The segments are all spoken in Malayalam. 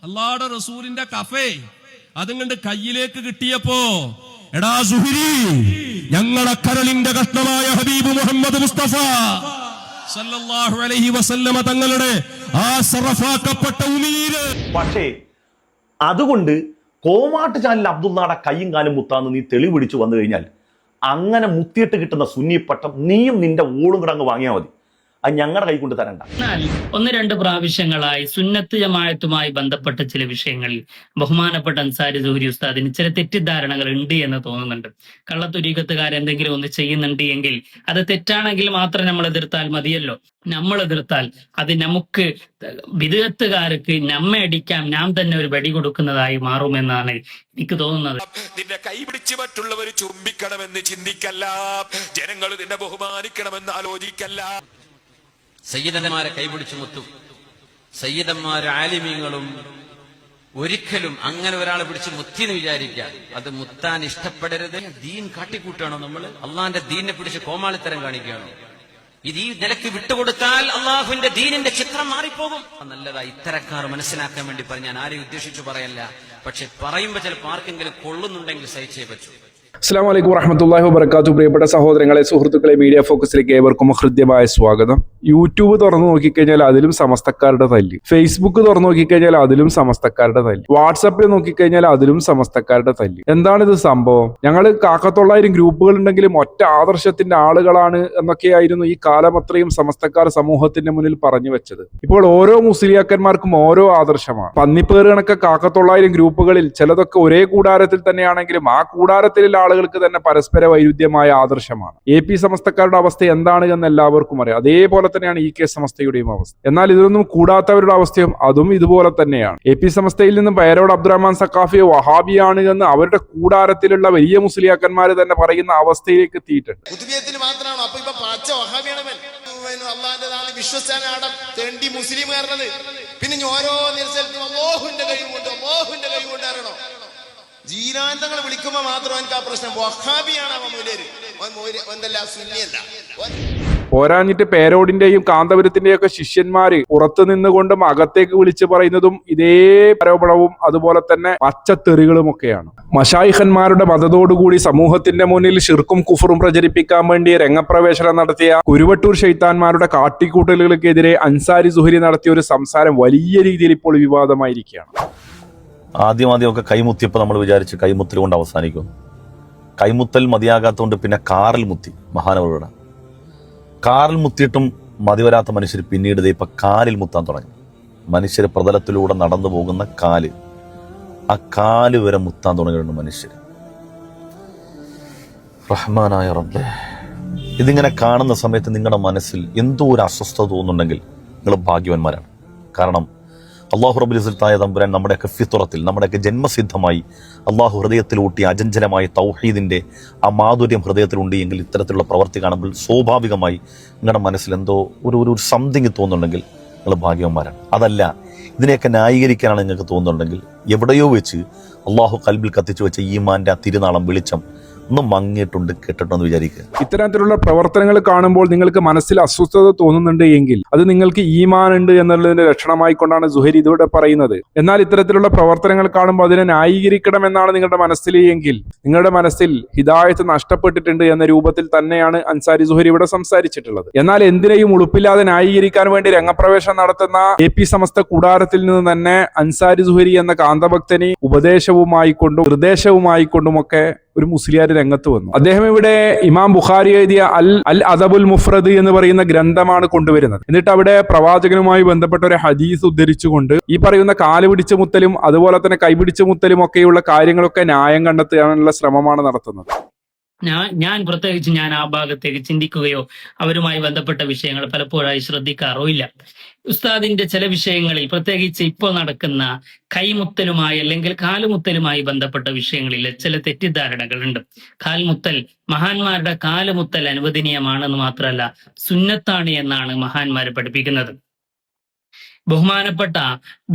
അള്ളാഹുവിന്റെ റസൂലിന്റെ കഫേ അതും കണ്ട് കയ്യിലേക്ക് കിട്ടിയപ്പോ, എടാ സുഹരി, ഞങ്ങളെ കരളിന്റെ കഷ്ണമായ ഹബീബ് മുഹമ്മദ് മുസ്തഫ സല്ലല്ലാഹു അലൈഹി വസല്ലമ തങ്ങളുടെ ആ സറഫാക്കപ്പെട്ട ഉമീര്. പക്ഷേ അതുകൊണ്ട് കോമാട്ട് ചാലിൽ അബ്ദുള്ളയുടെ കയ്യും കാലും മുത്താന്ന് നീ തെളിവ് പിടിച്ചു വന്നു കഴിഞ്ഞാൽ, അങ്ങനെ മുത്തിയിട്ട് കിട്ടുന്ന സുന്നിപ്പട്ടം നീയും നിന്റെ ഓളും കൂടെ അങ്ങ് വാങ്ങിയാൽ മതി. അത് ഞങ്ങളുടെ കൈ കൊണ്ട് തരണ്ട. എന്നാൽ 1-2 പ്രാവശ്യങ്ങളായി സുന്നത്ത് ജമാഅത്തുമായി ബന്ധപ്പെട്ട ചില വിഷയങ്ങളിൽ ബഹുമാനപ്പെട്ട അൻസാരി സുഹരി ഉസ്താദിന് ചില തെറ്റിദ്ധാരണകൾ ഉണ്ട് എന്ന് തോന്നുന്നുണ്ട്. കള്ളത്തൊരീകത്തുകാരെന്തെങ്കിലും ഒന്ന് ചെയ്യുന്നുണ്ട് എങ്കിൽ അത് തെറ്റാണെങ്കിൽ മാത്രം നമ്മൾ എതിർത്താൽ മതിയല്ലോ. നമ്മൾ എതിർത്താൽ അത് നമുക്ക് വിദഗ്ധക്കാർക്ക് നമ്മെ അടിക്കാം, നാം തന്നെ ഒരു വെടി കൊടുക്കുന്നതായി മാറുമെന്നാണ് എനിക്ക് തോന്നുന്നത്. നിന്നെ കൈപിടിച്ച് മറ്റുള്ളവർ ചുംബിക്കണമെന്ന് ചിന്തിക്കല്ല, ജനങ്ങൾ നിന്നെ ബഹുമാനിക്കണമെന്ന് ആലോചിക്കല്ല. സയ്യിദന്മാരെ കൈപിടിച്ചു മുത്തും. സയ്യിദന്മാരും ആലിമീങ്ങളും ഒരിക്കലും അങ്ങനെ ഒരാളെ പിടിച്ച് മുത്തിന്ന് വിചാരിക്കുക. അത് മുത്താൻ ഇഷ്ടപ്പെടരുത്. ദീൻ കാട്ടിക്കൂട്ടാണോ നമ്മൾ? അള്ളാന്റെ ദീനിനെ പിടിച്ച് കോമാളിത്തരം കാണിക്കുകയാണോ? ഇത് ഈ നിലക്ക് വിട്ടുകൊടുത്താൽ അള്ളാഹുവിന്റെ ദീനിന്റെ ചിത്രം മാറിപ്പോകും. നല്ലതാ ഇത്തരക്കാർ മനസ്സിലാക്കാൻ വേണ്ടി പറഞ്ഞ് ഞാൻ ആരെയും ഉദ്ദേശിച്ചു പറയല്ല. പക്ഷെ പറയുമ്പോ ചിലപ്പോൾ ആർക്കെങ്കിലും കൊള്ളുന്നുണ്ടെങ്കിൽ സഹിച്ചേ പറ്റൂ. അസ്സലാമു അലൈക്കും വറഹ്മത്തുള്ളാഹി വബറകാതുഹു. പ്രിയപ്പെട്ട സഹോദരങ്ങളെ, സുഹൃത്തുക്കളെ, മീഡിയ ഫോക്കസിലേക്ക് ഏവർക്കും ഹൃദ്യമായ സ്വാഗതം. യൂട്യൂബ് തുറന്നു നോക്കിക്കഴിഞ്ഞാൽ അതിലും സമസ്തക്കാരുടെ തല്ല്, ഫേസ്ബുക്ക് തുറന്നു നോക്കിക്കഴിഞ്ഞാൽ അതിലും സമസ്തക്കാരുടെ തല്ല്, വാട്സാപ്പിൽ നോക്കിക്കഴിഞ്ഞാൽ അതിലും സമസ്തക്കാരുടെ തല്ല്. എന്താണിത് സംഭവം? ഞങ്ങൾ 1,900 ഗ്രൂപ്പുകൾ ഉണ്ടെങ്കിലും ഒറ്റ ആദർശത്തിന്റെ ആളുകളാണ് എന്നൊക്കെയായിരുന്നു ഈ കാലം അത്രയും സമസ്തക്കാർ സമൂഹത്തിന്റെ മുന്നിൽ പറഞ്ഞു വെച്ചത്. ഇപ്പോൾ ഓരോ മുസ്ലിയാക്കന്മാർക്കും ഓരോ ആദർശമാണ്. പന്നിപ്പേറ് കണക്കെ 1,900 ഗ്രൂപ്പുകളിൽ ചിലതൊക്കെ ഒരേ കൂടാരത്തിൽ തന്നെയാണെങ്കിലും ആ കൂടാരത്തിലുള്ള ആളുകൾക്ക് തന്നെ പരസ്പര വൈരുദ്ധ്യമായ ആദർശമാണ്. AP സമസ്തക്കാരുടെ അവസ്ഥ എന്താണ് എന്ന് എല്ലാവർക്കും അറിയാം. അതേപോലെ തന്നെയാണ് EK സമസ്തയുടെയും അവസ്ഥ. എന്നാൽ ഇതൊന്നും കൂടാത്തവരുടെ അവസ്ഥയും അതും ഇതുപോലെ തന്നെയാണ്. AP സമസ്തയിൽ നിന്നും പേരോട് അബ്ദുറഹ്മാൻ സഖാഫി വഹാബിയാണ് എന്ന് അവരുടെ കൂടാരത്തിലുള്ള വലിയ മുസ്ലിയാക്കന്മാർ തന്നെ പറയുന്ന അവസ്ഥയിലേക്ക് എത്തിയിട്ടുണ്ട്. പിന്നെ ഓരോ സ്ഥലത്തും അല്ലാഹുവിന്റെ കഴിവുണ്ട്, അല്ലാഹുവിന്റെ കഴിവുണ്ടാരണോ? ജീരാന്തങ്ങൾ വിളിക്കുമ്പോ മാത്രം എനിക്ക് ആ പ്രശ്നം. വഹാബിയാണ് അവൻ മൂലര്, സുന്നിയല്ല. പോരാഞ്ഞിട്ട് പേരോടിന്റെയും കാന്തപുരത്തിന്റെയും ഒക്കെ ശിഷ്യന്മാര് പുറത്തു നിന്നുകൊണ്ടും അകത്തേക്ക് വിളിച്ചു പറയുന്നതും ഇതേ ആരോപണവും അതുപോലെ തന്നെ പച്ചത്തെറികളും ഒക്കെയാണ്. മശായിഖന്മാരുടെ മതത്തോടുകൂടി സമൂഹത്തിന്റെ മുന്നിൽ ശിർക്കും കുഫറും പ്രചരിപ്പിക്കാൻ വേണ്ടി രംഗപ്രവേശനം നടത്തിയ കുരുവട്ടൂർ ശൈത്താന്മാരുടെ കാട്ടിക്കൂട്ടലുകൾക്കെതിരെ അൻസാരി സുഹരി നടത്തിയ ഒരു സംസാരം വലിയ രീതിയിൽ ഇപ്പോൾ വിവാദമായിരിക്കുകയാണ്. ആദ്യമൊക്കെ കൈമുത്തിയപ്പോൾ നമ്മൾ വിചാരിച്ച് കൈമുത്തൽ കൊണ്ട് അവസാനിക്കും. കൈമുത്തൽ മതിയാകാത്തതുകൊണ്ട് പിന്നെ കാറിൽ മുത്തി. മഹാനവരുടെ കാറിൽ മുത്തിയിട്ടും മതി വരാത്ത മനുഷ്യർ പിന്നീട് ഇപ്പൊ കാലിൽ മുത്താൻ തുടങ്ങി. മനുഷ്യർ പ്രതലത്തിലൂടെ നടന്നു പോകുന്ന കാല്, ആ കാല് വരെ മുത്താൻ തുടങ്ങിയിട്ടുണ്ട് മനുഷ്യർ. റഹ്മാനായ റബ്ബേ, ഇതിങ്ങനെ കാണുന്ന സമയത്ത് നിങ്ങളുടെ മനസ്സിൽ എന്തോ ഒരു അസ്വസ്ഥത തോന്നുന്നുണ്ടെങ്കിൽ നിങ്ങൾ ഭാഗ്യവാന്മാരാണ്. കാരണം അള്ളാഹു റബ്ബുൽ ഇസ്സത്തായ തമ്പുരാൻ നമ്മുടെയൊക്കെ ഫിത്രത്തിൽ, നമ്മുടെയൊക്കെ ജന്മസിദ്ധമായി അള്ളാഹു ഹൃദയത്തിലൂട്ടി അജഞ്ചലമായ തൗഹീദിന്റെ ആ മാധുര്യം ഹൃദയത്തിലുണ്ട് എങ്കിൽ ഇത്തരത്തിലുള്ള പ്രവൃത്തി കാണുമ്പോൾ സ്വാഭാവികമായി നിങ്ങളുടെ മനസ്സിൽ എന്തോ ഒരു സംതിങ് തോന്നുന്നുണ്ടെങ്കിൽ നിങ്ങൾ ഭാഗ്യവാന്മാരാണ്. അതല്ല, ഇതിനെയൊക്കെ ന്യായീകരിക്കാനാണ് നിങ്ങൾക്ക് തോന്നുന്നുണ്ടെങ്കിൽ എവിടെയോ വെച്ച് അള്ളാഹു കൽബിൽ കത്തിച്ചു വെച്ച ഈമാന്റെ ആ തിരുനാളം വെളിച്ചം ഒന്നും മങ്ങിയിട്ടുണ്ട്, കേട്ടിട്ടുണ്ടെന്ന് വിചാരിക്കുക. ഇത്തരത്തിലുള്ള പ്രവർത്തനങ്ങൾ കാണുമ്പോൾ നിങ്ങൾക്ക് മനസ്സിൽ അസ്വസ്ഥത തോന്നുന്നുണ്ട് എങ്കിൽ അത് നിങ്ങൾക്ക് ഈമാൻ ഉണ്ട് എന്നുള്ളതിന്റെ ലക്ഷണമായിക്കൊണ്ടാണ് സുഹരി ഇതിവിടെ പറയുന്നത്. എന്നാൽ ഇത്തരത്തിലുള്ള പ്രവർത്തനങ്ങൾ കാണുമ്പോൾ അതിനെ ന്യായീകരിക്കണമെന്നാണ് നിങ്ങളുടെ മനസ്സിൽ എങ്കിൽ നിങ്ങളുടെ മനസ്സിൽ ഹിദായത്ത് നഷ്ടപ്പെട്ടിട്ടുണ്ട് എന്ന രൂപത്തിൽ തന്നെയാണ് അൻസാരി സുഹരി ഇവിടെ സംസാരിച്ചിട്ടുള്ളത്. എന്നാൽ എന്തിനേയും ഉളുപ്പില്ലാതെ ന്യായീകരിക്കാൻ വേണ്ടി രംഗപ്രവേശനം നടത്തുന്ന AP സമസ്ത കൂടാരത്തിൽ നിന്ന് തന്നെ അൻസാരി സുഹരി എന്ന കാന്തഭക്തന് ഉപദേശവുമായിക്കൊണ്ടും നിർദ്ദേശവുമായിക്കൊണ്ടുമൊക്കെ ഒരു മുസ്ലിയാർ രംഗത്ത് വന്നു. അദ്ദേഹം ഇവിടെ ഇമാം ബുഖാരി എഴുതിയ അൽ അദബുൽ മുഫ്രദ് എന്ന് പറയുന്ന ഗ്രന്ഥമാണ് കൊണ്ടുവരുന്നത്. എന്നിട്ട് അവിടെ പ്രവാചകനുമായി ബന്ധപ്പെട്ട ഒരു ഹദീസ് ഉദ്ധരിച്ചുകൊണ്ട് ഈ പറയുന്ന കാല് പിടിച്ചു മുത്തലും അതുപോലെ തന്നെ കൈപിടിച്ചു മുത്തലും ഒക്കെയുള്ള കാര്യങ്ങളൊക്കെ ന്യായം കണ്ടെത്താനുള്ള ശ്രമമാണ് നടത്തുന്നത്. ഞാൻ പ്രത്യേകിച്ച് ഞാൻ ആ ഭാഗത്തേക്ക് ചിന്തിക്കുകയോ അവരുമായി ബന്ധപ്പെട്ട വിഷയങ്ങൾ പലപ്പോഴായി ശ്രദ്ധിക്കാറോ ഇല്ല. ഉസ്താദിന്റെ ചില വിഷയങ്ങളിൽ, പ്രത്യേകിച്ച് ഇപ്പോൾ നടക്കുന്ന കൈമുത്തലുമായി അല്ലെങ്കിൽ കാലുമുത്തലുമായി ബന്ധപ്പെട്ട വിഷയങ്ങളിൽ ചില തെറ്റിദ്ധാരണകളുണ്ട്. കാൽമുത്തൽ, മഹാന്മാരുടെ കാലുമുത്തൽ അനുവദനീയമാണെന്ന് മാത്രമല്ല സുന്നത്താണ് എന്നാണ് മഹാന്മാരെ പഠിപ്പിക്കുന്നത്. ബഹുമാനപ്പെട്ട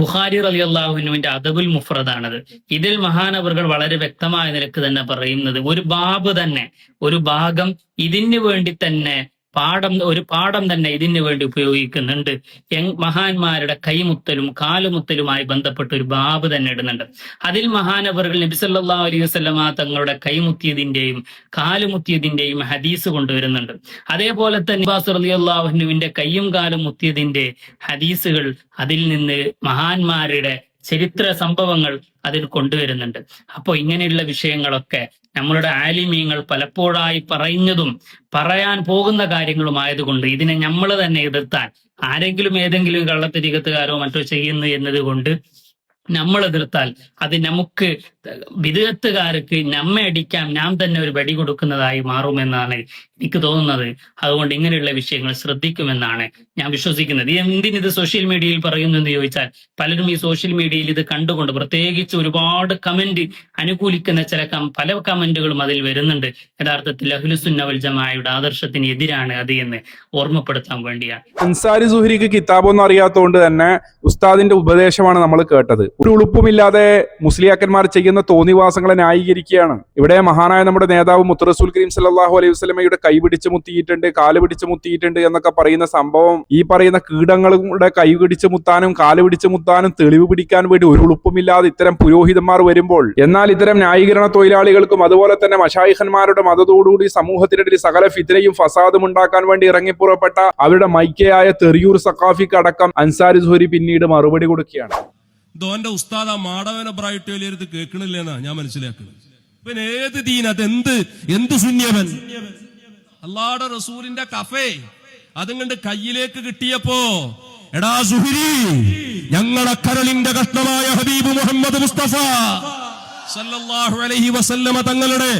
ബുഖാരി റളിയല്ലാഹുവിന്റെ അദബുൽ മുഫ്രദാണത്. ഇതിൽ മഹാനവറുകൾ വളരെ വ്യക്തമായ നിലക്ക് തന്നെ പറയുന്നത്, ഒരു ബാബ് തന്നെ, ഒരു ഭാഗം ഇതിനു വേണ്ടി തന്നെ ഒരു പാഠം തന്നെ ഇതിനു വേണ്ടി ഉപയോഗിക്കുന്നുണ്ട്. മഹാന്മാരുടെ കൈമുത്തലും കാലുമുത്തലുമായി ബന്ധപ്പെട്ട ഒരു ബാബ് തന്നെ ഇടുന്നുണ്ട്. അതിൽ മഹാനവറുകൾ നബി സല്ലല്ലാഹു അലൈഹി വസല്ലമ തങ്ങളുടെ കൈമുത്തിയതിന്റെയും കാലുമുത്തിയതിന്റെയും ഹദീസ് കൊണ്ടുവരുന്നുണ്ട്. അതേപോലെ തന്നെ അബ്ബാസ് റളിയല്ലാഹു അൻഹുവിന്റെ കയ്യും കാലും മുത്തിയതിന്റെ ഹദീസുകൾ അതിൽ നിന്ന് മഹാന്മാരുടെ ചരിത്ര സംഭവങ്ങൾ അതിൽ കൊണ്ടുവരുന്നുണ്ട്. അപ്പോൾ ഇങ്ങനെയുള്ള വിഷയങ്ങളൊക്കെ നമ്മളുടെ ആലിമീങ്ങൾ പലപ്പോഴായി പറയുന്നതും പറയാൻ പോകുന്ന കാര്യങ്ങളുമായതുകൊണ്ട് ഇതിനെ നമ്മൾ തന്നെ എതിർത്താൻ, ആരെങ്കിലും ഏതെങ്കിലും കള്ളത്തരീകത്തുകാരോ മറ്റോ ചെയ്യുന്നു എന്നതുകൊണ്ട് നമ്മൾ എതിർത്താൽ അത് നമുക്ക് വിദഗ്ധക്കാർക്ക് നമ്മെ അടിക്കാം, നാം തന്നെ ഒരു വെടി കൊടുക്കുന്നതായി മാറുമെന്നാണ് എനിക്ക് തോന്നുന്നത്. അതുകൊണ്ട് ഇങ്ങനെയുള്ള വിഷയങ്ങൾ ശ്രദ്ധിക്കുമെന്നാണ് ഞാൻ വിശ്വസിക്കുന്നത്. എന്തിനിത് സോഷ്യൽ മീഡിയയിൽ പറയുന്നു എന്ന് ചോദിച്ചാൽ, പലരും ഈ സോഷ്യൽ മീഡിയയിൽ ഇത് കണ്ടുകൊണ്ട് പ്രത്യേകിച്ച് ഒരുപാട് കമന്റ് അനുകൂലിക്കുന്ന പല കമന്റുകളും അതിൽ വരുന്നുണ്ട്. യഥാർത്ഥത്തിൽ അഹ്ലുസുന്ന വൽ ജമാഅയുടെ ആദർശത്തിന് എതിരാണ് അത് എന്ന് ഓർമ്മപ്പെടുത്താൻ വേണ്ടിയാണ്. അൻസാരി സുഹരിക്ക് കിതാബൊന്നും അറിയാത്തതുകൊണ്ട് തന്നെ ഉസ്താദിന്റെ ഉപദേശമാണ് നമ്മൾ കേട്ടത്. ഒരു ഉളുപ്പുമില്ലാതെ മുസ്ലിയാക്കന്മാർ ചെയ്യുന്ന തോന്നിവാസങ്ങളെ ന്യായീകരിക്കുകയാണ്. ഇവിടെ മഹാനായ നമ്മുടെ നേതാവ് മുത്ത് റസൂൽ കരീം സല്ലല്ലാഹു അലൈഹി വസല്ലമയുടെ കൈ പിടിച്ച് മുത്തിയിട്ടുണ്ട്, കാല് പിടിച്ച് മുത്തിയിട്ടുണ്ട് എന്നൊക്കെ പറയുന്ന സംഭവം ഈ പറയുന്ന കീടങ്ങളുടെ കൈ പിടിച്ച് മുത്താനും കാല് പിടിച്ച് മുത്താനും തെളിവ് പിടിക്കാൻ വേണ്ടി ഒരു ഉളുപ്പുമില്ലാതെ ഇത്തരം പുരോഹിതന്മാർ വരുമ്പോൾ, എന്നാൽ ഇത്തരം ന്യായീകരണ തൊഴിലാളികൾക്കും അതുപോലെ തന്നെ മശായിഖന്മാരുടെ മതത്തോടുകൂടി സമൂഹത്തിനിടയിൽ സകല ഫിത്നയും ഫസാദും ഉണ്ടാക്കാൻ വേണ്ടി ഇറങ്ങിപ്പുറപ്പെട്ട അവരുടെ മൈക്കയായ തെറിയൂർ സഖാഫിക്ക് അടക്കം അൻസാരി സുഹരി പിന്നീട് മറുപടി കൊടുക്കുകയാണ്. ദോന്റെ ഉസ്താദ് ആ മാടവനെ ബ്രൈറ്റ് വലിയത് കേൾക്കണില്ലെന്നാ ഞാൻ മനസ്സിലാക്കുന്നത്. പിന്നെ ഏത് ദീൻ, അത് എന്ത് സുന്യവൻ? അള്ളാഹുവിന്റെ റസൂലിന്റെ കഫേ അതുകൊണ്ട് കയ്യിലേക്ക് കിട്ടിയപ്പോ, എടാ സുഹരി, ഞങ്ങളെ കരളിന്റെ കഷ്ണമായ ഹബീബ് മുഹമ്മദ് മുസ്തഫ സല്ലല്ലാഹു അലൈഹി വസല്ലമ തങ്ങളുടെ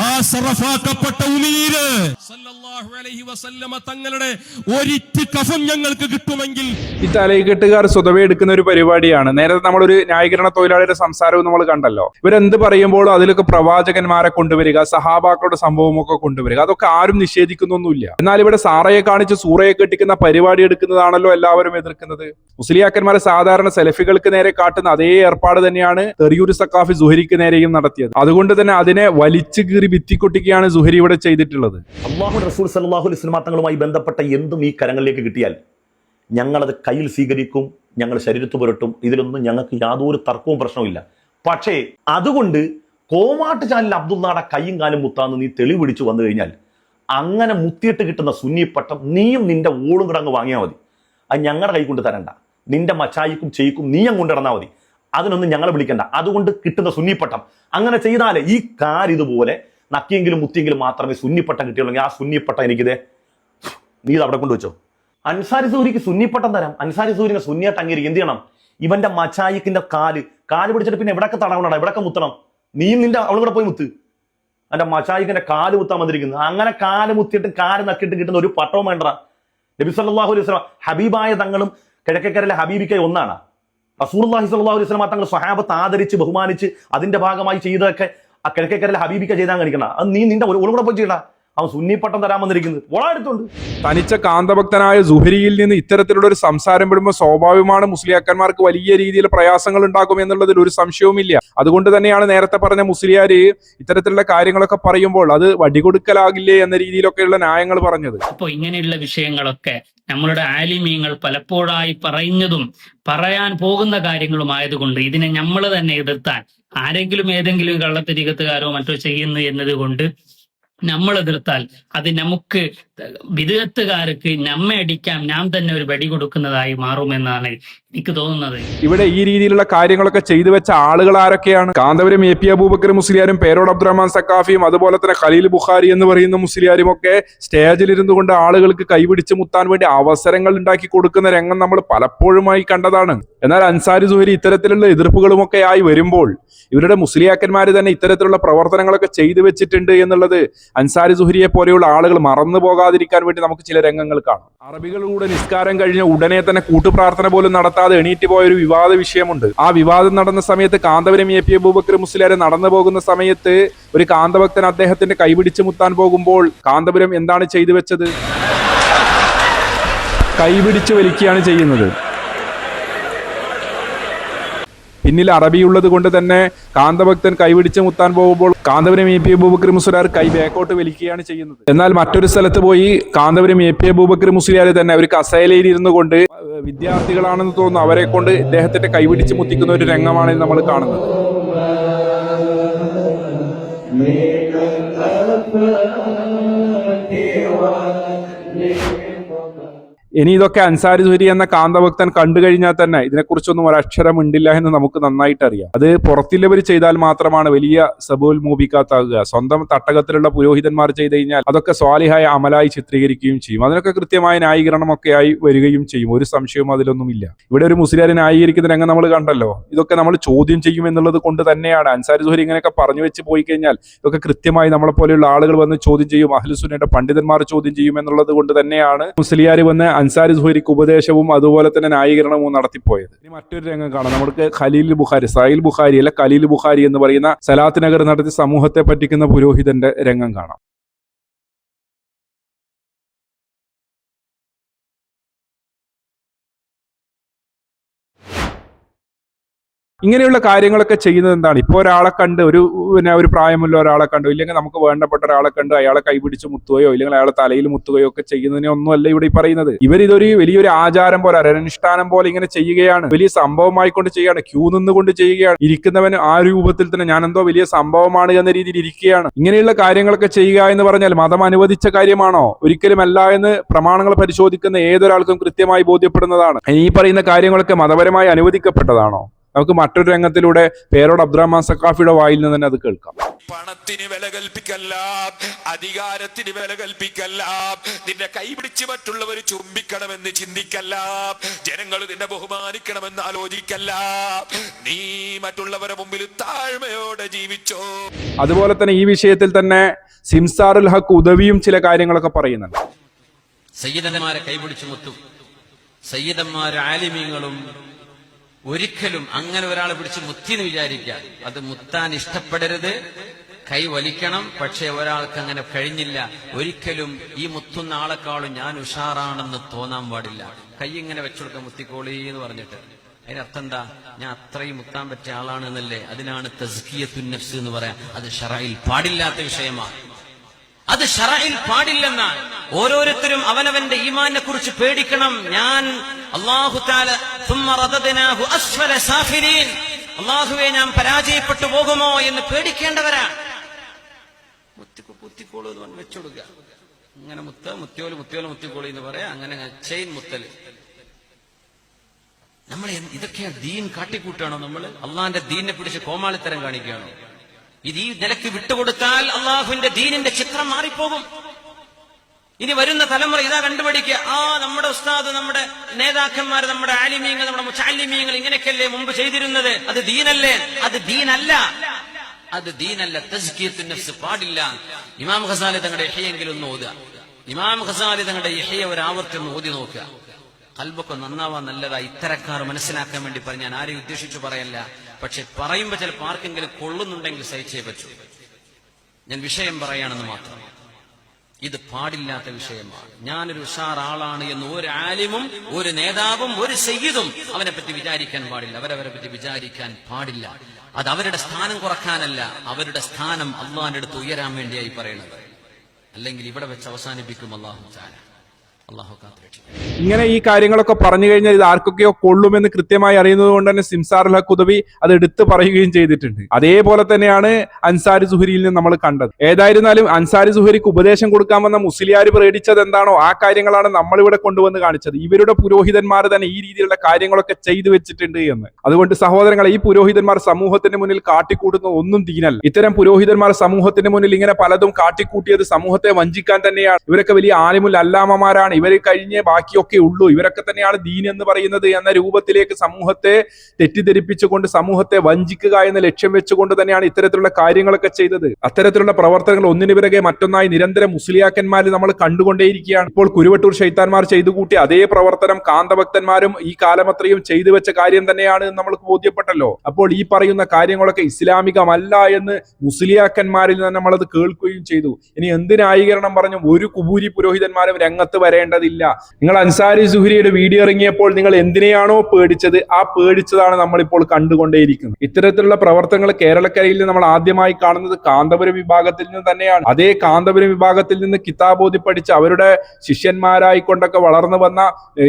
ആ സറഫാക്കപ്പെട്ട ഉമീര് സല്ലല്ലാഹു അലൈഹി വസല്ലമ തങ്ങളുടെ ഒരിറ്റ് കഫം ഞങ്ങൾക്ക് കിട്ടുമെങ്കിൽ. ഈ തലയിക്കെട്ടുകാർ സ്വതവേ എടുക്കുന്ന ഒരു പരിപാടിയാണ്. നേരത്തെ നമ്മളൊരു ന്യായീകരണ തൊഴിലാളിയുടെ സംസാരവും നമ്മൾ കണ്ടല്ലോ. ഇവരെന്ത് പറയുമ്പോഴും അതിലൊക്കെ പ്രവാചകന്മാരെ കൊണ്ടുവരിക, സഹാബാക്കളുടെ സംഭവമൊക്കെ കൊണ്ടുവരിക, അതൊക്കെ ആരും നിഷേധിക്കുന്നൊന്നുമില്ല. എന്നാൽ ഇവിടെ സാറയെ കാണിച്ച് സൂറയെ കെട്ടിക്കുന്ന പരിപാടി എടുക്കുന്നതാണല്ലോ എല്ലാവരും എതിർക്കുന്നത്. മുസ്ലിയാക്കന്മാരെ സാധാരണ സെലഫികൾക്ക് നേരെ കാട്ടുന്ന അതേ ഏർപ്പാട് തന്നെയാണ് തെറിയൂർ സഖാഫി സുഹരിക്ക് നേരെയും നടത്തിയത്. അതുകൊണ്ട് തന്നെ അതിനെ വലിച്ചു കീറി ഭിത്തിക്കൊട്ടിക്കുകയാണ് സുഹരി ഇവിടെ ചെയ്തിട്ടുള്ളത്. അല്ലാഹു റസൂൽ സല്ലല്ലാഹു അലൈഹി വസല്ലം തങ്ങളുമായി ബന്ധപ്പെട്ട എന്തും ഈ കരങ്ങളിലേക്ക് കിട്ടിയാൽ ഞങ്ങളത് കയ്യിൽ സ്വീകരിക്കും, ഞങ്ങൾ ശരീരത്ത് പുരട്ടും. ഇതിലൊന്നും ഞങ്ങൾക്ക് യാതൊരു തർക്കവും പ്രശ്നവുമില്ല. പക്ഷേ അതുകൊണ്ട് കോമാട്ട് ചാനൽ അബ്ദുള്ളയുടെ കൈയും കാലും മുത്താന്ന് നീ തെളിവ് പിടിച്ചു വന്നു കഴിഞ്ഞാൽ, അങ്ങനെ മുത്തിയിട്ട് കിട്ടുന്ന സുന്നിപ്പട്ടം നീയും നിന്റെ ഓളും കൂടെ അങ്ങ് വാങ്ങിയാൽ മതി. അത് ഞങ്ങളുടെ കൈ കൊണ്ട് തരണ്ട. നിന്റെ മച്ചായിക്കും ചെയ്യിക്കും നീ അങ്ങ് കൊണ്ടിടന്നാൽ മതി. അതിനൊന്നും ഞങ്ങളെ വിളിക്കണ്ട. അതുകൊണ്ട് കിട്ടുന്ന സുന്നിപ്പട്ടം അങ്ങനെ ചെയ്താലേ ഈ ഇതുപോലെ നക്കിയെങ്കിലും മുത്തിയെങ്കിലും മാത്രമേ സുന്നിപ്പട്ടം കിട്ടിയുള്ളൂ. ആ സുന്നിപ്പട്ടം എനിക്കിതേ നീ ഇത് അവിടെ കൊണ്ടുവച്ചോ. അൻസാരി സൂരിക്ക് സുന്നിപ്പട്ടം തരാം. അൻസാരി സൂര്യനെ സുന്നിയായിട്ട് അംഗീകരിക്കും. എന്ത് ചെയ്യണം? ഇവന്റെ മച്ചായിക്കിന്റെ കാല് പിടിച്ചിട്ട് പിന്നെ എവിടെയൊക്കെ തടവണം, എവിടെയൊക്കെ മുത്തണം. നീയും നിന്റെ അവളും കൂടെ പോയി മുത്ത്. എന്റെ മച്ചായിക്കിന്റെ കാല് മുത്താൻ വന്നിരിക്കുന്നത്. അങ്ങനെ കാല് മുത്തിയിട്ട് കാല് നക്കിയിട്ട് കിട്ടുന്ന ഒരു പട്ടവും വേണ്ട. നബി സല്ലല്ലാഹു അലൈഹി വസല്ലം ഹബീബായ തങ്ങളും കിഴക്കേക്കരയിലെ ഹബീബിക്കായി ഒന്നാണ്. റസൂലുള്ളാഹി സ്വല്ലല്ലാഹു അലൈഹി വസല്ലം തങ്ങൾ സ്വഹാബത്ത് ആദരിച്ച് ബഹുമാനിച്ച് അതിന്റെ ഭാഗമായി ചെയ്തതൊക്കെ ആ കിഴക്കേക്കരയിലെ ഹബീബിക്ക ചെയ്താൽ കാണിക്കണം. അത് നീ നിന്റെ ഒരു കൂടെ പോയി ചെയ്യണ്ട. അവൻ സുന്നിപ്പട്ടം തരാൻ വന്നിരിക്കുന്നത് ഓളാടുത്തുണ്ട്. തനിച്ച കാന്തഭക്തനായ സുഹരിയിൽ നിന്ന് ഇത്തരത്തിലുള്ള ഒരു സംസാരം വിടുമ്പോൾ സ്വാഭാവികമാണ് മുസ്ലിയാക്കന്മാർക്ക് വലിയ രീതിയിൽ പ്രയാസങ്ങൾ ഉണ്ടാകും എന്നുള്ളതിൽ ഒരു സംശയവുമില്ല. അതുകൊണ്ട് തന്നെയാണ് നേരത്തെ പറഞ്ഞ മുസ്ലിയാര് ഇത്തരത്തിലുള്ള കാര്യങ്ങളൊക്കെ പറയുമ്പോൾ അത് വടികൊടുക്കലാകില്ലേ എന്ന രീതിയിലൊക്കെയുള്ള ന്യായങ്ങൾ പറഞ്ഞത്. അപ്പോൾ ഇങ്ങനെയുള്ള വിഷയങ്ങളൊക്കെ നമ്മളുടെ ആലിമീങ്ങൾ പലപ്പോഴായി പറയുന്നതും പറയാൻ പോകുന്ന കാര്യങ്ങളുമായതുകൊണ്ട് ഇതിനെ നമ്മൾ തന്നെ എതിർത്താൻ, ആരെങ്കിലും ഏതെങ്കിലും കള്ളത്തരീകത്തുകാരോ മറ്റോ ചെയ്യുന്നു എന്നതുകൊണ്ട് നമ്മൾ എതിർത്താൽ അത് നമുക്ക് വിദഗ്ധക്കാർക്ക് നമ്മെ അടിക്കാം, നാം തന്നെ ഒരു വെടി കൊടുക്കുന്നതായി മാറുമെന്നാണ് എനിക്ക് തോന്നുന്നത്. ഇവിടെ ഈ രീതിയിലുള്ള കാര്യങ്ങളൊക്കെ ചെയ്തു വെച്ച ആളുകൾ ആരൊക്കെയാണ്? കാന്തപുരം എ പി അബൂബക്കർ മുസ്ലിയാരും പേരോട് അബ്ദുറഹ്മാൻ സക്കാഫിയും അതുപോലെ തന്നെ ഖലീൽ ബുഖാരി എന്ന് പറയുന്ന മുസ്ലിയാരും ഒക്കെ സ്റ്റേജിലിരുന്നു കൊണ്ട് ആളുകൾക്ക് കൈപിടിച്ച് മുത്താൻ വേണ്ടി അവസരങ്ങൾ ഉണ്ടാക്കി കൊടുക്കുന്ന രംഗം നമ്മൾ പലപ്പോഴുമായി കണ്ടതാണ്. എന്നാൽ അൻസാരി സുഹരി ഇത്തരത്തിലുള്ള എതിർപ്പുകളുമൊക്കെ ആയി വരുമ്പോൾ ഇവരുടെ മുസ്ലിയാക്കന്മാർ തന്നെ ഇത്തരത്തിലുള്ള പ്രവർത്തനങ്ങളൊക്കെ ചെയ്തു വെച്ചിട്ടുണ്ട് എന്നുള്ളത് അൻസാരി സുഹരിയെ പോലെയുള്ള ആളുകൾ മറന്നു പോകാതിരിക്കാൻ വേണ്ടി നമുക്ക് ചില രംഗങ്ങൾ കാണാം. അറബികളുടെ നിസ്കാരം കഴിഞ്ഞ ഉടനെ തന്നെ കൂട്ടുപ്രാർത്ഥന പോലും നടത്താതെ എണീറ്റ് പോയ ഒരു വിവാദ വിഷയമുണ്ട്. ആ വിവാദം നടന്ന സമയത്ത് കാന്തപുരം എ പി അബൂബക്കർ മുസ്ലിയാരെ നടന്നു പോകുന്ന സമയത്ത് ഒരു കാന്തഭക്തൻ അദ്ദേഹത്തിന്റെ കൈപിടിച്ച് മുത്താൻ പോകുമ്പോൾ കാന്തപുരം എന്താണ് ചെയ്തു വെച്ചത്? കൈപിടിച്ച് വലിക്കുകയാണ് ചെയ്യുന്നത്. പിന്നിൽ അറബിയുള്ളത് കൊണ്ട് തന്നെ കാന്തഭക്തൻ കൈപിടിച്ച് മുത്താൻ പോകുമ്പോൾ കാന്തപുരം AP അബൂബക്കർ മുസ്ലിയാർ കൈ ബാക്കോട്ട് വലിക്കുകയാണ് ചെയ്യുന്നത്. എന്നാൽ മറ്റൊരു സ്ഥലത്ത് പോയി കാന്തപുരം AP അബൂബക്കർ മുസ്ലിയാർ തന്നെ ഒരു കസേലയിൽ ഇരുന്നു കൊണ്ട് വിദ്യാർത്ഥികളാണെന്ന് തോന്നുന്നു അവരെ കൊണ്ട് ഇദ്ദേഹത്തിന്റെ കൈപിടിച്ച് മുത്തിക്കുന്ന ഒരു രംഗമാണ് നമ്മൾ കാണുന്നത്. ഇനി ഇതൊക്കെ അൻസാരി സുഹരി എന്ന കാന്തഭക്തൻ കണ്ടു കഴിഞ്ഞാൽ തന്നെ ഇതിനെക്കുറിച്ചൊന്നും ഒരക്ഷരം ഉണ്ടില്ല എന്ന് നമുക്ക് നന്നായിട്ട് അറിയാം. അത് പുറത്തുള്ളവർ ചെയ്താൽ മാത്രമാണ് വലിയ സബൂൽ മൂബിക്കാത്താകുക. സ്വന്തം തട്ടകത്തിലുള്ള പുരോഹിതന്മാർ ചെയ്ത് കഴിഞ്ഞാൽ അതൊക്കെ സ്വാലിഹായ അമലായി ചിത്രീകരിക്കുകയും ചെയ്യും. അതിനൊക്കെ കൃത്യമായ ന്യായീകരണമൊക്കെ ആയി വരികയും ചെയ്യും. ഒരു സംശയവും അതിലൊന്നുമില്ല. ഇവിടെ ഒരു മുസ്ലിയാരെ ന്യായീകരിക്കുന്ന രംഗം നമ്മൾ കണ്ടല്ലോ. ഇതൊക്കെ നമ്മൾ ചോദ്യം ചെയ്യും എന്നുള്ളത് കൊണ്ട് തന്നെയാണ് അൻസാരി സുഹരി ഇങ്ങനെയൊക്കെ പറഞ്ഞു വെച്ച് പോയി കഴിഞ്ഞാൽ ഇതൊക്കെ കൃത്യമായി നമ്മളെ പോലെയുള്ള ആളുകൾ വന്ന് ചോദ്യം ചെയ്യും, അഹ്ലുസുന്നയുടെ പണ്ഡിതന്മാർ ചോദ്യം ചെയ്യും എന്നുള്ളത് കൊണ്ട് തന്നെയാണ് മുസ്ലിയാർ വന്ന് അൻസാരി സുഹരിക്ക് ഉപദേശവും അതുപോലെ തന്നെ ന്യായീകരണവും നടത്തിപ്പോയത്. ഇനി മറ്റൊരു രംഗം കാണാം. നമുക്ക് ഖലീൽ ബുഖാരി, സഹീൽ ബുഖാരി അല്ല ഖലീൽ ബുഖാരി എന്ന് പറയുന്ന സലാത്ത് നഗർ നടത്തി സമൂഹത്തെ പറ്റിക്കുന്ന പുരോഹിതന്റെ രംഗം കാണാം. ഇങ്ങനെയുള്ള കാര്യങ്ങളൊക്കെ ചെയ്യുന്നത് എന്താണ്? ഇപ്പോൾ ഒരാളെ കണ്ട് ഒരു പ്രായമുള്ള ഒരാളെ കണ്ടു, ഇല്ലെങ്കിൽ നമുക്ക് വേണ്ടപ്പെട്ട ഒരാളെ കണ്ട് അയാളെ കൈപിടിച്ച് മുത്തുകയോ ഇല്ലെങ്കിൽ അയാളെ തലയിൽ മുത്തുകയോ ഒക്കെ ചെയ്യുന്നതിനെ ഒന്നുമല്ല ഇവിടെ ഈ പറയുന്നത്. ഇവരിതൊരു വലിയൊരു ആചാരം പോലെ അനുഷ്ഠാനം പോലെ ഇങ്ങനെ ചെയ്യുകയാണ്. വലിയ സംഭവമായിക്കൊണ്ട് ചെയ്യുകയാണ്. ക്യൂ നിന്നുകൊണ്ട് ചെയ്യുകയാണ്. ഇരിക്കുന്നവൻ ആ രൂപത്തിൽ തന്നെ ഞാൻ എന്തോ വലിയ സംഭവമാണ് എന്ന രീതിയിൽ ഇരിക്കുകയാണ്. ഇങ്ങനെയുള്ള കാര്യങ്ങളൊക്കെ ചെയ്യുക എന്ന് പറഞ്ഞാൽ മതം അനുവദിച്ച കാര്യമാണോ? ഒരിക്കലുമല്ല എന്ന് പ്രമാണങ്ങൾ പരിശോധിക്കുന്ന ഏതൊരാൾക്കും കൃത്യമായി ബോധ്യപ്പെടുന്നതാണ്. ഈ പറയുന്ന കാര്യങ്ങളൊക്കെ മതപരമായി അനുവദിക്കപ്പെട്ടതാണോ? നമുക്ക് മറ്റൊരു രംഗത്തിലൂടെ പേരോട് അബ്ദുറഹ്മാൻ സഖാഫിയുടെ വായിൽ നിന്ന് തന്നെ അത് കേൾക്കാം. പണത്തിന് വില കൽപ്പിക്കല്ല, അധികാരത്തിന് വില കൽപ്പിക്കല്ല, നിന്നെ കൈപിടിച്ച് മറ്റുള്ളവർ ചുംബിക്കണമെന്ന് ചിന്തിക്കല്ല, ജനങ്ങൾ നിന്നെ ബഹുമാനിക്കണമെന്ന് ആലോചിക്കല്ല, നീ മറ്റുള്ളവരുടെ മുമ്പിൽ താഴ്മയോടെ ജീവിച്ചോ. അതുപോലെ തന്നെ ഈ വിഷയത്തിൽ തന്നെ സിംസാറുൽ ഹക്ക് ഉദവിയും ചില കാര്യങ്ങളൊക്കെ പറയുന്നുണ്ട്. സയ്യിദന്മാരെ കൈപിടിച്ച് മുത്തും, സയ്യിദന്മാർ ആലിമീങ്ങളും ഒരിക്കലും അങ്ങനെ ഒരാളെ പിടിച്ച് മുത്തിന്ന് വിചാരിക്കാൻ, അത് മുത്താൻ ഇഷ്ടപ്പെടരുത്, കൈ വലിക്കണം. പക്ഷെ ഒരാൾക്ക് അങ്ങനെ കഴിഞ്ഞില്ല. ഒരിക്കലും ഈ മുത്തുന്ന ആളെക്കാളും ഞാൻ ഉഷാറാണെന്ന് തോന്നാൻ പാടില്ല. കൈ ഇങ്ങനെ വെച്ചുകൊടുക്കാൻ മുത്തിക്കോളി എന്ന് പറഞ്ഞിട്ട് അതിനർത്ഥം എന്താ? ഞാൻ അത്രയും മുത്താൻ പറ്റിയ ആളാണ് എന്നല്ലേ? അതിനാണ് തസ്കിയത്തുൻ നഫ്സ് എന്ന് പറയാം. അത് ശറഇൽ പാടില്ലാത്ത വിഷയമാണ്. അത് ശറഇൽ പാടില്ലെന്നാണ്. ഓരോരുത്തരും അവനവന്റെ ഈമാനെ കുറിച്ച് പേടിക്കണം. ഞാൻ അല്ലാഹു തആല ثم رددناه اسفل سافلين, അല്ലാഹുവേ ഞാൻ പരാജയപ്പെട്ടു പോകുമോ എന്ന് പേടിക്കേണ്ടവരാണ്. മുത്തിക്കോളൂ എന്ന് വെച്ചുകൊടുക്കുക. അങ്ങനെ മുത്തിക്കോളി എന്ന് പറയാ. അങ്ങനെ ചെയിൻ മുത്തല്. നമ്മൾ ഇതൊക്കെ ദീൻ കാട്ടിക്കൂട്ടാണോ? നമ്മൾ അള്ളാന്റെ ദീനിനെ പിടിച്ച് കോമാളിത്തരം കാണിക്കുകയാണോ? ഇത് ഈ നിലക്ക് വിട്ടുകൊടുത്താൽ അള്ളാഹുവിന്റെ ദീനിന്റെ ചിത്രം മാറിപ്പോകും. ഇനി വരുന്ന തലമുറ ഇതാ കണ്ടുപിടിക്കുക, നമ്മുടെ ഉസ്താദ്, നമ്മുടെ നേതാക്കന്മാർ, നമ്മുടെ ആലിമീങ്ങൾ, നമ്മുടെ മുതഅല്ലിമീങ്ങൾ ഇങ്ങനെയൊക്കെയല്ലേ മുമ്പ് ചെയ്തിരുന്നത്, അത് ദീനല്ലേ? അത് ദീനല്ല, അത് ദീനല്ല. തസ്കിയത്തുൻ നഫ്സ് പാടില്ല. ഇമാം ഖസാലി തങ്ങളുടെ ഇഹ്യയെങ്കിലും ഒന്ന് ഓതുക. ഇമാം ഖസാലി തങ്ങളുടെ ഇഹ്യ ഒരു ആവർത്തി ഒന്ന് ഓതി നോക്കുക. ഖൽബൊക്കെ നന്നാവാൻ നല്ലതാ. ഇത്തരക്കാർ മനസ്സിലാക്കാൻ വേണ്ടി പറഞ്ഞ് ഞാൻ ആരെയും ഉദ്ദേശിച്ചു പറയല്ല. പക്ഷെ പറയുമ്പോ ചിലപ്പോൾ ആർക്കെങ്കിലും കൊള്ളുന്നുണ്ടെങ്കിൽ സഹിച്ചേ പറ്റൂ. ഞാൻ വിഷയം പറയാണെന്ന് മാത്രം. ഇത് പാടില്ലാത്ത വിഷയമാണ്. ഞാനൊരു ഉഷാർ ആളാണ് എന്ന് ഒരു ആലിമും ഒരു നേതാവും ഒരു സയ്യിദും അവനെ പറ്റി വിചാരിക്കാൻ പാടില്ല. അവരവരെ പറ്റി വിചാരിക്കാൻ പാടില്ല. അത് അവരുടെ സ്ഥാനം കുറക്കാനല്ല, അവരുടെ സ്ഥാനം അള്ളാഹിന്റെ അടുത്ത് ഉയരാൻ വേണ്ടിയായി പറയുന്നത്. അല്ലെങ്കിൽ ഇവിടെ വെച്ച് അവസാനിപ്പിക്കും അല്ലാഹു തആല. അല്ലാഹു കാത്തുരക്ഷിക്കട്ടെ. ഇങ്ങനെ ഈ കാര്യങ്ങളൊക്കെ പറഞ്ഞു കഴിഞ്ഞാൽ ഇത് ആർക്കൊക്കെയോ കൊള്ളുമെന്ന് കൃത്യമായി അറിയുന്നത് കൊണ്ട് തന്നെ സിംസാറുൽ ഹക്ക് ഉദവി അത് എടുത്തു പറയുകയും ചെയ്തിട്ടുണ്ട്. അതേപോലെ തന്നെയാണ് അൻസാരി സുഹരിയിൽ നിന്ന് നമ്മൾ കണ്ടത്. ഏതായിരുന്നാലും അൻസാരി സുഹരിക്ക് ഉപദേശം കൊടുക്കാൻ വന്ന മുസ്ലിയാർ പ്രേടിച്ചത് എന്താണോ ആ കാര്യങ്ങളാണ് നമ്മളിവിടെ കൊണ്ടുവന്ന് കാണിച്ചത്. ഇവരുടെ പുരോഹിതന്മാർ തന്നെ ഈ രീതിയിലുള്ള കാര്യങ്ങളൊക്കെ ചെയ്തു വെച്ചിട്ടുണ്ട് എന്ന്. അതുകൊണ്ട് സഹോദരങ്ങളെ, ഈ പുരോഹിതന്മാർ സമൂഹത്തിന്റെ മുന്നിൽ കാട്ടിക്കൂട്ടുന്ന ഒന്നും ദീനല്ല. ഇത്തരം പുരോഹിതന്മാർ സമൂഹത്തിന്റെ മുന്നിൽ ഇങ്ങനെ പലതും കാട്ടിക്കൂട്ടിയത് സമൂഹത്തെ വഞ്ചിക്കാൻ തന്നെയാണ്. ഇവരൊക്കെ വലിയ ആലിമുൽ അല്ലാമമാരാണ്, ഇവരെ കഴിഞ്ഞേ ബാക്കിയൊക്കെ ഉള്ളൂ, ഇവരൊക്കെ തന്നെയാണ് ദീൻ എന്ന് പറയുന്നത് എന്ന രൂപത്തിലേക്ക് സമൂഹത്തെ തെറ്റിദ്ധരിപ്പിച്ചുകൊണ്ട് സമൂഹത്തെ വഞ്ചിക്കുക എന്ന ലക്ഷ്യം വെച്ചുകൊണ്ട് തന്നെയാണ് ഇത്തരത്തിലുള്ള കാര്യങ്ങളൊക്കെ ചെയ്തത്. അത്തരത്തിലുള്ള പ്രവർത്തനങ്ങൾ ഒന്നിനു പിറകെ മറ്റൊന്നായി നിരന്തരം മുസ്ലിയാക്കന്മാർ നമ്മൾ കണ്ടുകൊണ്ടേയിരിക്കുകയാണ്. ഇപ്പോൾ കുരുവട്ടൂർ ശൈത്താന്മാർ ചെയ്തു കൂട്ടിയ അതേ പ്രവർത്തനം കാന്തഭക്തന്മാരും ഈ കാലമത്രയും ചെയ്തു വെച്ച കാര്യം തന്നെയാണ് നമ്മൾക്ക് ബോധ്യപ്പെട്ടല്ലോ. അപ്പോൾ ഈ പറയുന്ന കാര്യങ്ങളൊക്കെ ഇസ്ലാമികമല്ല എന്ന് മുസ്ലിയാക്കന്മാരിൽ നിന്ന് നമ്മളത് കേൾക്കുകയും ചെയ്തു. ഇനി എന്ത് ന്യായീകരണം പറഞ്ഞു ഒരു കുബൂരി പുരോഹിതന്മാരും രംഗത്ത് വരേണ്ട പോകേണ്ടതില്ല. നിങ്ങൾ അൻസാരി സുഹരിയുടെ വീഡിയോ ഇറങ്ങിയപ്പോൾ നിങ്ങൾ എന്തിനെയാണോ പേടിച്ചത്, ആ പേടിച്ചതാണ് നമ്മളിപ്പോൾ കണ്ടുകൊണ്ടേയിരിക്കുന്നത്. ഇത്തരത്തിലുള്ള പ്രവർത്തനങ്ങൾ കേരളക്കരയിൽ നമ്മൾ ആദ്യമായി കാണുന്നത് കാന്തപുരം വിഭാഗത്തിൽ നിന്ന് തന്നെയാണ്. അതേ കാന്തപുരം വിഭാഗത്തിൽ നിന്ന് കിതാബോധി പഠിച്ച് അവരുടെ ശിഷ്യന്മാരായിക്കൊണ്ടൊക്കെ വളർന്നു വന്ന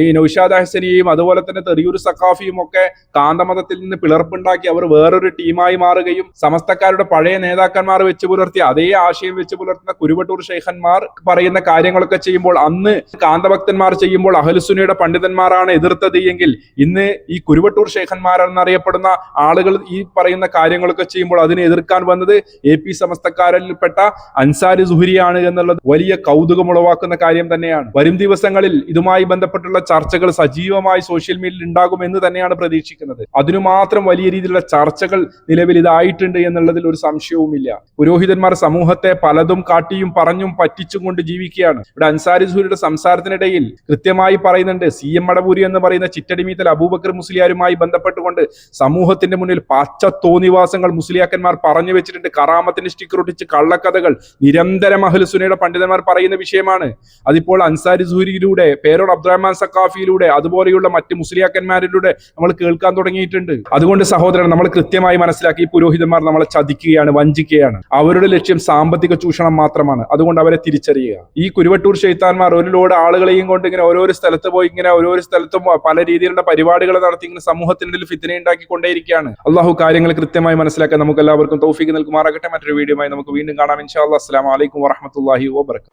ഈ നൗഷാദ് ഹസനിയെയും അതുപോലെ തന്നെ തെറിയൂർ സഖാഫിയും ഒക്കെ കാന്തമതത്തിൽ നിന്ന് പിളർപ്പുണ്ടാക്കി അവർ വേറൊരു ടീമായി മാറുകയും സമസ്തക്കാരുടെ പഴയ നേതാക്കന്മാർ വെച്ച് പുലർത്തിയ അതേ ആശയം വെച്ച് പുലർത്തുന്ന കുരുവട്ടൂർ ശൈഖന്മാർ പറയുന്ന കാര്യങ്ങളൊക്കെ ചെയ്യുമ്പോൾ, അന്ന് കാന്തഭക്തന്മാർ ചെയ്യുമ്പോൾ അഹ്ലുസുന്നയുടെ പണ്ഡിതന്മാരാണ് എതിർത്തത് എങ്കിൽ ഇന്ന് ഈ കുരുവട്ടൂർ ശൈഖന്മാരെന്നറിയപ്പെടുന്ന ആളുകൾ ഈ പറയുന്ന കാര്യങ്ങളൊക്കെ ചെയ്യുമ്പോൾ അതിനെ എതിർക്കാൻ വന്നത് AP സമസ്തക്കാരിൽപ്പെട്ട അൻസാരി സുഹരിയാണ് എന്നുള്ളത് വലിയ കൗതുകമുളവാക്കുന്ന കാര്യം തന്നെയാണ്. വരും ദിവസങ്ങളിൽ ഇതുമായി ബന്ധപ്പെട്ടുള്ള ചർച്ചകൾ സജീവമായി സോഷ്യൽ മീഡിയയിൽ ഉണ്ടാകുമെന്ന് തന്നെയാണ് പ്രതീക്ഷിക്കുന്നത്. അതിനു മാത്രം വലിയ രീതിയിലുള്ള ചർച്ചകൾ നിലവിൽ ഇതായിട്ടുണ്ട് എന്നുള്ളതിൽ ഒരു സംശയവുമില്ല. പുരോഹിതന്മാർ സമൂഹത്തെ പലതും കാട്ടിയും പറഞ്ഞും പറ്റിച്ചും കൊണ്ട് ജീവിക്കുകയാണ്. ഇവിടെ അൻസാരി സുഹരിയുടെ സംസാരത്തിനിടയിൽ കൃത്യമായി പറയുന്നുണ്ട്, CM മടവൂരി എന്ന് പറയുന്ന ചിറ്റടിമീത്തൽ അബൂബക്കർ മുസ്ലിയാരുമായി ബന്ധപ്പെട്ടുകൊണ്ട് സമൂഹത്തിന്റെ മുന്നിൽ പച്ച തോന്നിവാസങ്ങൾ മുസ്ലിയാക്കന്മാർ പറഞ്ഞു വെച്ചിട്ടുണ്ട്. കറാമത്തിന്റെ സ്റ്റിക്കർ ഒട്ടിച്ച് കള്ളക്കഥകൾ നിരന്തരം അഹ്ലുസുന്നയുടെ പണ്ഡിതന്മാർ പറയുന്ന വിഷയമാണ്. അതിപ്പോൾ അൻസാരി സുഹരിയിലൂടെ, പേരോട് അബ്ദുറഹ്മാൻ സഖാഫിയിലൂടെ, അതുപോലെയുള്ള മറ്റ് മുസ്ലിയാക്കന്മാരിലൂടെ നമ്മൾ കേൾക്കാൻ തുടങ്ങിയിട്ടുണ്ട്. അതുകൊണ്ട് സഹോദരൻ, നമ്മൾ കൃത്യമായി മനസ്സിലാക്കി ഈ പുരോഹിതന്മാർ നമ്മളെ ചതിക്കുകയാണ്, വഞ്ചിക്കുകയാണ്. അവരുടെ ലക്ഷ്യം സാമ്പത്തിക ചൂഷണം മാത്രമാണ്. അതുകൊണ്ട് അവരെ തിരിച്ചറിയുക. ഈ കുരുവട്ടൂർ ശൈത്താന്മാർ ഒരു ലോഡ് ആളുകളെയും കൊണ്ട് ഇങ്ങനെ ഓരോരോ സ്ഥലത്ത് പോയി ഇങ്ങനെ ഓരോരോ സ്ഥലത്തും പല രീതിയിലുള്ള പരിപാടികൾ നടത്തി ഇങ്ങനെ സമൂഹത്തിന്റെ ഫിത്ന ഉണ്ടാക്കി കൊണ്ടേയിരിക്കുകയാണ്. അള്ളാഹു കാര്യങ്ങൾ കൃത്യമായി മനസ്സിലാക്കാൻ നമുക്ക് എല്ലാവർക്കും തൗഫീഖ് നൽകുമാറാകട്ടെ. മറ്റൊരു വീഡിയോയുമായി നമുക്ക് വീണ്ടും കാണാം ഇൻഷാ അല്ലാഹ്. അസ്സലാമു അലൈക്കും വറഹ്മത്തുള്ളാഹി വബറകാതുഹു.